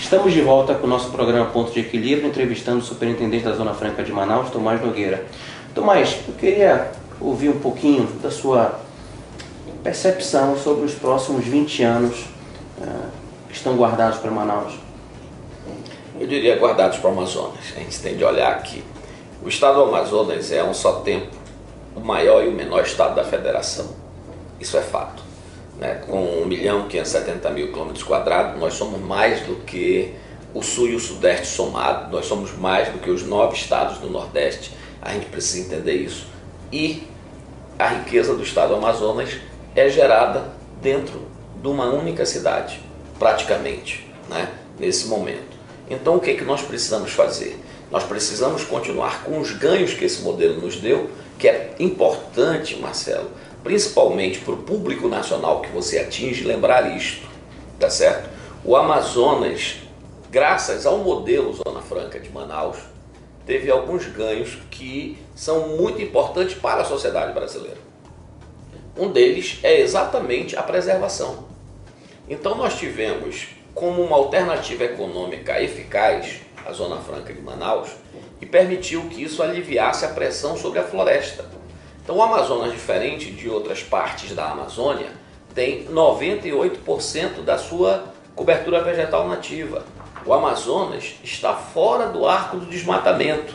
Estamos de volta com o nosso programa Ponto de Equilíbrio, entrevistando o superintendente da Zona Franca de Manaus, Tomás Nogueira. Tomás, eu queria ouvir um pouquinho da sua percepção sobre os próximos 20 anos que estão guardados para Manaus. Eu diria guardados para o Amazonas. A gente tem de olhar que o estado do Amazonas é, a um só tempo, o maior e o menor estado da federação. Isso é fato. Com 1.570.000 km², nós somos mais do que o Sul e o Sudeste somado, nós somos mais do que os 9 estados do Nordeste. A gente precisa entender isso. E a riqueza do estado do Amazonas é gerada dentro de uma única cidade, praticamente, nesse momento. Então o que nós precisamos fazer? Nós precisamos continuar com os ganhos que esse modelo nos deu, que é importante, Marcelo, principalmente para o público nacional que você atinge, lembrar isto, tá certo? O Amazonas, graças ao modelo Zona Franca de Manaus, teve alguns ganhos que são muito importantes para a sociedade brasileira. Um deles é exatamente a preservação. Então nós tivemos como uma alternativa econômica eficaz a Zona Franca de Manaus e permitiu que isso aliviasse a pressão sobre a floresta. Então o Amazonas, diferente de outras partes da Amazônia, tem 98% da sua cobertura vegetal nativa. O Amazonas está fora do arco do desmatamento.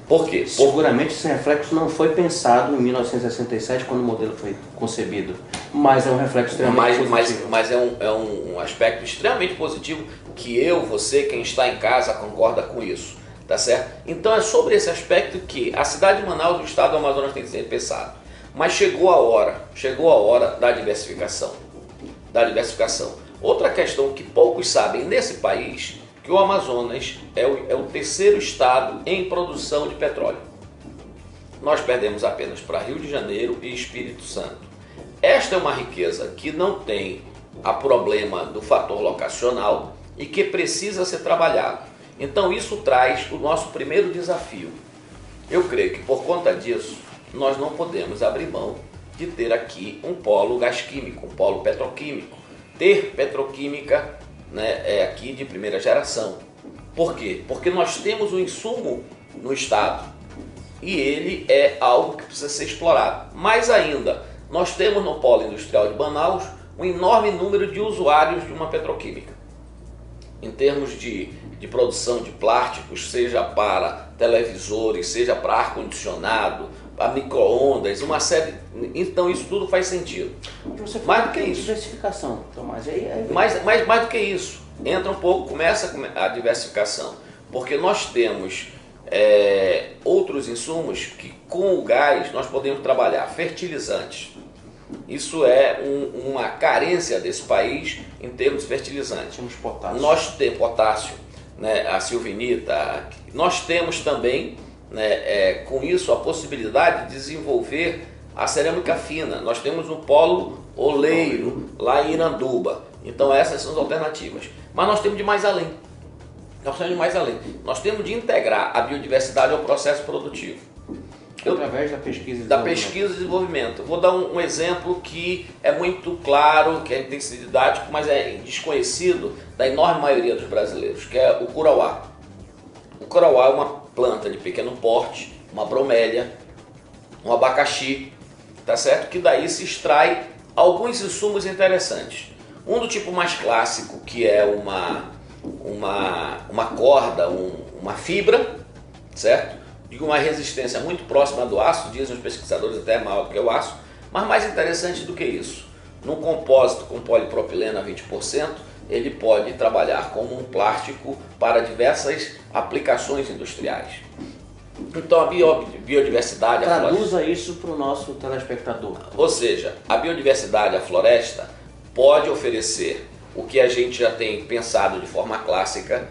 Por quê? Seguramente esse reflexo não foi pensado em 1967, quando o modelo foi concebido, mas é um reflexo extremamente positivo. Mas é um aspecto extremamente positivo que eu, você, quem está em casa, concorda com isso. Tá certo? Então é sobre esse aspecto que a cidade de Manaus e o estado do Amazonas tem que ser pensado. Mas chegou a hora da diversificação. Outra questão que poucos sabem nesse país, que o Amazonas é o terceiro estado em produção de petróleo. Nós perdemos apenas para Rio de Janeiro e Espírito Santo. Esta é uma riqueza que não tem a problema do fator locacional e que precisa ser trabalhado. Então isso traz o nosso primeiro desafio. Eu creio que por conta disso, nós não podemos abrir mão de ter aqui um polo gás químico, um polo petroquímico. Ter petroquímica aqui de primeira geração. Por quê? Porque nós temos um insumo no estado e ele é algo que precisa ser explorado. Mais ainda, nós temos no polo industrial de Manaus um enorme número de usuários de uma petroquímica. Em termos de produção de plásticos, seja para televisores, seja para ar-condicionado, para micro-ondas, uma série. Então isso tudo faz sentido. Mais do que isso. Diversificação, Tomás. Mais do que isso. Entra um pouco, começa a diversificação. Porque nós temos outros insumos que com o gás nós podemos trabalhar. Fertilizantes. Isso é uma carência desse país em termos de fertilizantes. Temos potássio. Nós temos potássio, a silvinita. Nós temos também, com isso, a possibilidade de desenvolver a cerâmica fina. Nós temos um polo oleiro lá em Iranduba. Então essas são as alternativas. Mas nós temos de ir mais além. Nós temos de integrar a biodiversidade ao processo produtivo. Através da pesquisa e desenvolvimento. Vou dar um exemplo que é muito claro, que tem que ser didático, mas é desconhecido da enorme maioria dos brasileiros, que é o curauá. O curauá é uma planta de pequeno porte, uma bromélia, um abacaxi, tá certo? Que daí se extrai alguns insumos interessantes. Um do tipo mais clássico, que é uma corda, uma fibra, certo? De uma resistência muito próxima do aço, dizem os pesquisadores até maior do que o aço, mas mais interessante do que isso, num compósito com polipropileno a 20%, ele pode trabalhar como um plástico para diversas aplicações industriais. Então a biodiversidade... Traduza isso para o nosso telespectador. Ou seja, a biodiversidade, a floresta, pode oferecer o que a gente já tem pensado de forma clássica,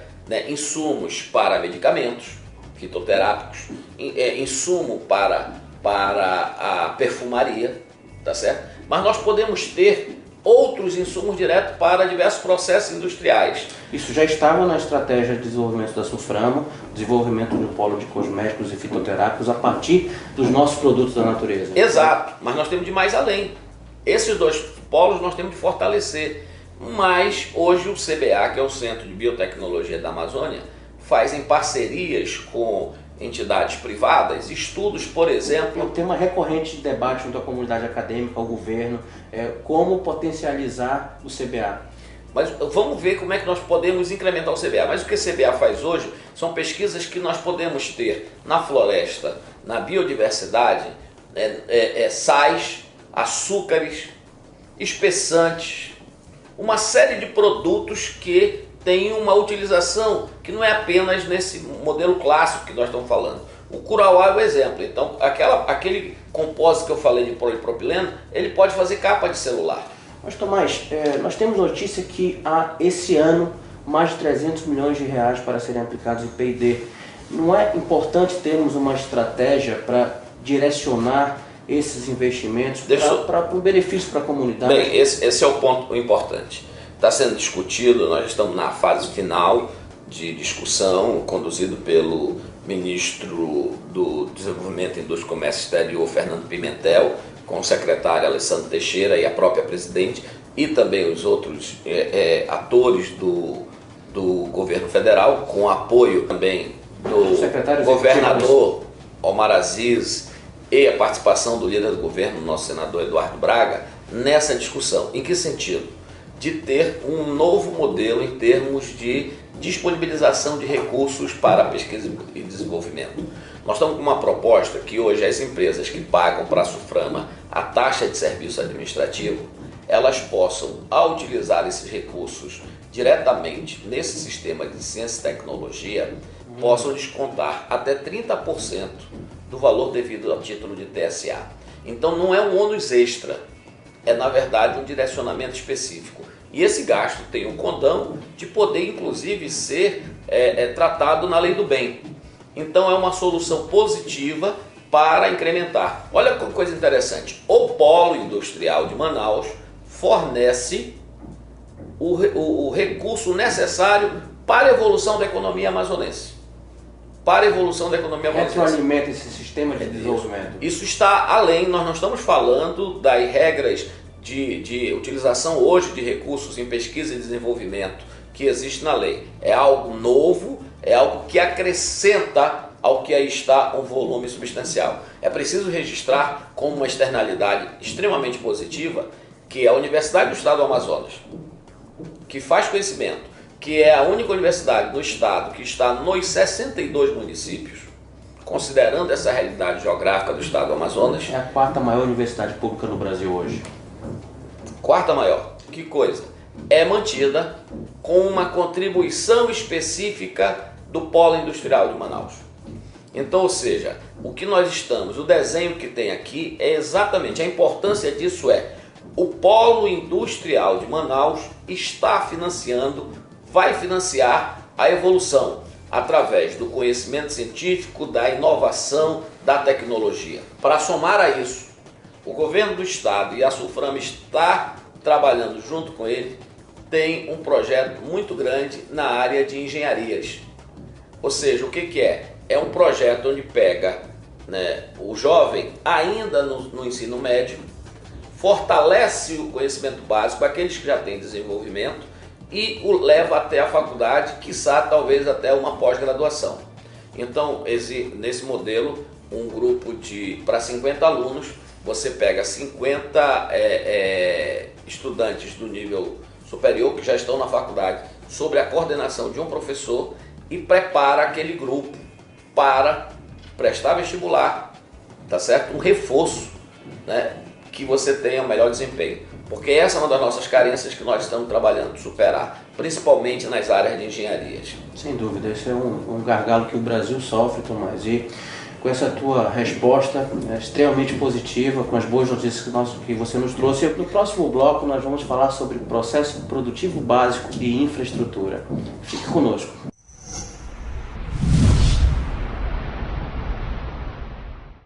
insumos para medicamentos, fitoterápicos, insumo para a perfumaria, tá certo? Mas nós podemos ter outros insumos diretos para diversos processos industriais. Isso já estava na estratégia de desenvolvimento da Sulframo, desenvolvimento do polo de cosméticos e fitoterápicos a partir dos nossos produtos da natureza. Exato, mas nós temos de ir mais além. Esses dois polos nós temos de fortalecer. Mas hoje o CBA, que é o Centro de Biotecnologia da Amazônia, faz em parcerias com entidades privadas, estudos, por exemplo... Um tema recorrente de debate junto à comunidade acadêmica, ao governo, é como potencializar o CBA. Mas vamos ver como é que nós podemos incrementar o CBA. Mas o que o CBA faz hoje são pesquisas que nós podemos ter na floresta, na biodiversidade, sais, açúcares, espessantes, uma série de produtos que tem uma utilização que não é apenas nesse modelo clássico que nós estamos falando. O curauá é o exemplo. Então, aquele compósito que eu falei de polipropileno, ele pode fazer capa de celular. Mas, Tomás, nós temos notícia que há esse ano mais de 300 milhões de reais para serem aplicados em P&D. Não é importante termos uma estratégia para direcionar esses investimentos para um benefício para a comunidade? Bem, esse é o ponto importante. Está sendo discutido, nós estamos na fase final de discussão, conduzido pelo ministro do Desenvolvimento, Indústria e Comércio Exterior, Fernando Pimentel, com o secretário Alessandro Teixeira e a própria presidente, e também os outros atores do governo federal, com apoio também do governador Omar Aziz e a participação do líder do governo, nosso senador Eduardo Braga, nessa discussão. Em que sentido? De ter um novo modelo em termos de disponibilização de recursos para pesquisa e desenvolvimento. Nós estamos com uma proposta que hoje as empresas que pagam para a Sulframo a taxa de serviço administrativo, elas possam, ao utilizar esses recursos diretamente nesse sistema de ciência e tecnologia, possam descontar até 30% do valor devido ao título de TSA. Então não é um ônus extra, é na verdade um direcionamento específico. E esse gasto tem um condão de poder inclusive ser tratado na lei do bem. Então é uma solução positiva para incrementar. Olha que coisa interessante, o polo industrial de Manaus fornece o recurso necessário para a evolução da economia amazonense. Para a evolução da economia amazonense. Retroalimenta esse sistema de desenvolvimento. Isso está além, nós não estamos falando das regras de utilização hoje de recursos em pesquisa e desenvolvimento que existe na lei. É algo novo, é algo que acrescenta ao que aí está um volume substancial. É preciso registrar como uma externalidade extremamente positiva que a Universidade do Estado do Amazonas, que faz conhecimento, que é a única universidade do estado que está nos 62 municípios, considerando essa realidade geográfica do estado do Amazonas. É a quarta maior universidade pública no Brasil hoje. Quarta maior. Que coisa? É mantida com uma contribuição específica do polo industrial de Manaus. Então, ou seja, o que nós estamos, o desenho que tem aqui é exatamente, a importância disso o polo industrial de Manaus está financiando, vai financiar a evolução através do conhecimento científico, da inovação, da tecnologia. Para somar a isso, o governo do estado e a Sulframo está trabalhando junto com ele, tem um projeto muito grande na área de engenharias. Ou seja, o que é? É um projeto onde pega o jovem ainda no ensino médio, fortalece o conhecimento básico, aqueles que já têm desenvolvimento, e o leva até a faculdade, quiçá talvez até uma pós-graduação. Então, nesse modelo, um grupo para 50 alunos, você pega 50 estudantes do nível superior que já estão na faculdade, sob a coordenação de um professor, e prepara aquele grupo para prestar vestibular, tá certo? Um reforço, que você tenha um melhor desempenho. Porque essa é uma das nossas carências que nós estamos trabalhando, superar, principalmente nas áreas de engenharias. Sem dúvida, esse é um gargalo que o Brasil sofre, Tomás, e com essa tua resposta extremamente positiva, com as boas notícias que você nos trouxe, no próximo bloco nós vamos falar sobre processo produtivo básico e infraestrutura. Fique conosco.